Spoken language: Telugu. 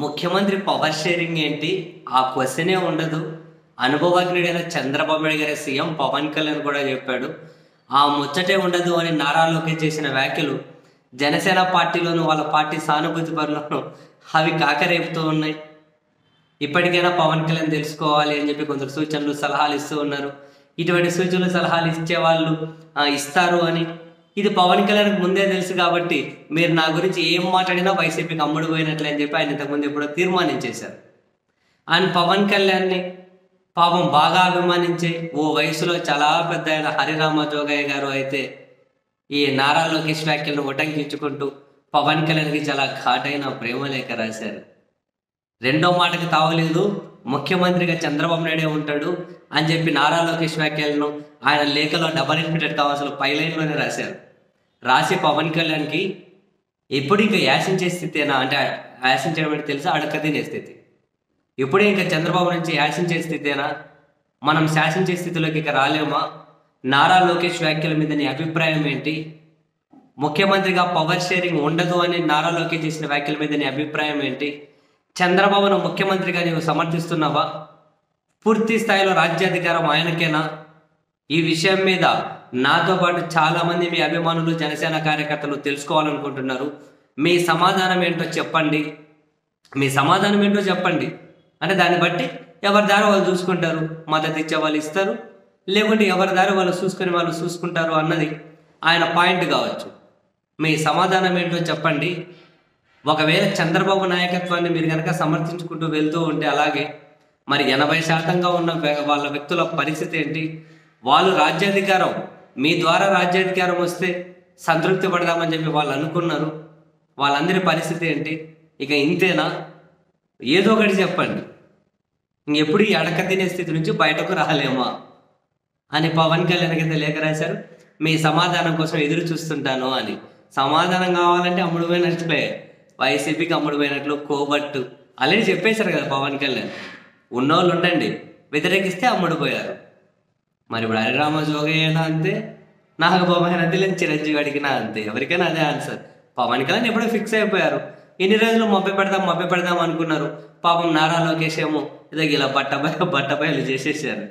ముఖ్యమంత్రి పవర్ షేరింగ్ ఏంటి? ఆ క్వెషనే ఉండదు. అనుభవజ్ఞుడైన చంద్రబాబు నాయుడు గారి సీఎం పవన్ కళ్యాణ్ కూడా చెప్పాడు. ఆ ముచ్చటే ఉండదు అని నారా లోకేష్ చేసిన వ్యాఖ్యలు జనసేన పార్టీలోను, వాళ్ళ పార్టీ సానుభూతి పరులను అవి కాకరేపుతూ ఉన్నాయి. ఇప్పటికైనా పవన్ కళ్యాణ్ తెలుసుకోవాలి అని చెప్పి కొందరు సూచనలు, సలహాలు ఇస్తూ ఉన్నారు. ఇటువంటి సూచనలు, సలహాలు ఇచ్చే వాళ్ళు ఇస్తారు అని ఇది పవన్ కళ్యాణ్కి ముందే తెలుసు కాబట్టి మీరు నా గురించి ఏం మాట్లాడినా వైసీపీకి అమ్ముడు పోయినట్లే అని చెప్పి ఆయన ఇంతకుముందు ఎప్పుడో తీర్మానించేశారు. ఆయన పవన్ కళ్యాణ్ని పాపం బాగా అభిమానించే ఓ వయసులో చాలా పెద్ద ఆయన హరిరామ జోగయ్య గారు అయితే ఈ నారా లోకేష్ వ్యాఖ్యలను ఉటంకించుకుంటూ పవన్ కళ్యాణ్కి చాలా ఘాటైన ప్రేమలేఖ రాశారు. రెండో మాటకి తావలేదు, ముఖ్యమంత్రిగా చంద్రబాబు నాయుడే ఉంటాడు అని చెప్పి నారా లోకేష్ వ్యాఖ్యలను ఆయన లేఖలో డబల్ రిపీటెడ్ కావాల్సిన పైలైన్లోనే రాశారు. రాసి పవన్ కళ్యాణ్కి ఎప్పుడు ఇంకా యాసించే స్థితేనా అంటే యాసించడం అంటే తెలుసా, అడక తినే స్థితి. ఇప్పుడు ఇంకా చంద్రబాబు నుంచి యాసించే స్థితేనా, మనం శాసించే స్థితిలోకి ఇక రాలేమా? నారా లోకేష్ వ్యాఖ్యల మీద నీ అభిప్రాయం ఏంటి? ముఖ్యమంత్రిగా పవర్ షేరింగ్ ఉండదు అని నారా లోకేష్ చేసిన వ్యాఖ్యల మీద నీ అభిప్రాయం ఏంటి? చంద్రబాబును ముఖ్యమంత్రిగా నీవు సమర్థిస్తున్నావా? పూర్తి స్థాయిలో రాజ్యాధికారం ఆయనకేనా? ఈ విషయం మీద నాతో పాటు చాలామంది మీ అభిమానులు, జనసేన కార్యకర్తలు తెలుసుకోవాలనుకుంటున్నారు. మీ సమాధానం ఏంటో చెప్పండి. మీ సమాధానం ఏంటో చెప్పండి. అంటే దాన్ని బట్టి ఎవరి దారి వాళ్ళు చూసుకుంటారు. మద్దతు ఇచ్చే వాళ్ళు ఇస్తారు, లేకుంటే ఎవరి దారి వాళ్ళు చూసుకుని వాళ్ళు చూసుకుంటారు అన్నది ఆయన పాయింట్ కావచ్చు. మీ సమాధానం ఏంటో చెప్పండి. ఒకవేళ చంద్రబాబు నాయకత్వాన్ని మీరు కనుక సమర్థించుకుంటూ వెళ్తూ ఉంటే అలాగే మరి 80% ఉన్న వాళ్ళ వ్యక్తుల పరిస్థితి ఏంటి? వాళ్ళు రాజ్యాధికారం, మీ ద్వారా రాజ్యాధికారం వస్తే సంతృప్తి పడదామని చెప్పి వాళ్ళు అనుకున్నారు. వాళ్ళందరి పరిస్థితి ఏంటి? ఇక ఇంతేనా? ఏదో ఒకటి చెప్పండి. ఇంకెప్పుడు ఈ అడక తినే స్థితి నుంచి బయటకు రాలేమా అని పవన్ కళ్యాణ్కి అయితే లేఖ రాశారు. మీ సమాధానం కోసం ఎదురు చూస్తుంటాను అని. సమాధానం కావాలంటే అమ్ముడు పోయినట్లే, వైసీపీకి అమ్ముడు పోయినట్లు, కోబట్టు ఆల్రెడీ చెప్పేశారు కదా పవన్ కళ్యాణ్. ఉన్నోళ్ళు ఉండండి, వ్యతిరేకిస్తే అమ్ముడు పోయారు. మరి ఇప్పుడు హరిరామ జోగయ్యనా అంతే, నాగబాబు అయినా లేదు, చిరంజీవి అడిగినా అంతే. ఎవరికైనా అదే ఆన్సర్. పవన్ కళ్యాణ్ ఎప్పుడో ఫిక్స్ అయిపోయారు. ఇన్ని రోజులు మభ్య పెడదాం అనుకున్నారు. పాపం నారా లోకేష్ ఏమో ఏదో ఇలా బట్టబయలు చేసేసారు.